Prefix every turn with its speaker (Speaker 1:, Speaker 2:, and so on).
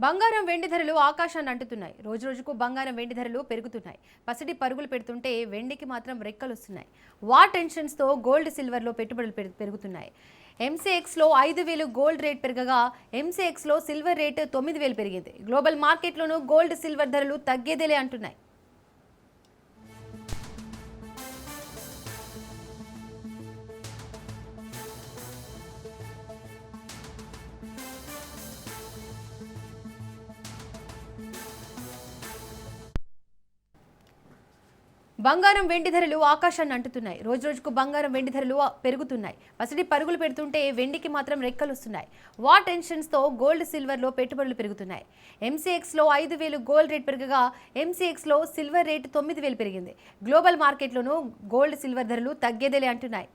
Speaker 1: బంగారం వెండి ధరలు ఆకాశాన్ని అంటుతున్నాయి. రోజు రోజుకు బంగారం వెండి ధరలు పెరుగుతున్నాయి. పసిడి పరుగులు పెడుతుంటే వెండికి మాత్రం రెక్కలు వస్తున్నాయి. వార్ టెన్షన్స్ తో గోల్డ్ సిల్వర్ లో పెట్టుబడులు పెరుగుతున్నాయి. ఎంసీఎక్స్ లో 5,000 గోల్డ్ రేట్ పెరగగా ఎంసీఎక్స్ లో సిల్వర్ రేట్ 9,000 పెరిగింది. గ్లోబల్ మార్కెట్లోనూ గోల్డ్ సిల్వర్ ధరలు తగ్గేదేలే అంటున్నాయి. బంగారం వెండి ధరలు ఆకాశాన్ని అంటుతున్నాయి. రోజు రోజుకు బంగారం వెండి ధరలు పెరుగుతున్నాయి. పసిడి పరుగులు పెడుతుంటే వెండికి మాత్రం రెక్కలు వస్తున్నాయి. వార్ టెన్షన్స్ తో గోల్డ్ సిల్వర్ లో పెట్టుబడులు పెరుగుతున్నాయి. ఎంసీఎక్స్ లో 5,000 గోల్డ్ రేట్ పెరగగా ఎంసీఎక్స్ లో సిల్వర్ రేట్ 9,000 పెరిగింది. గ్లోబల్ మార్కెట్లోనూ గోల్డ్ సిల్వర్ ధరలు తగ్గేదేలే అంటున్నాయి.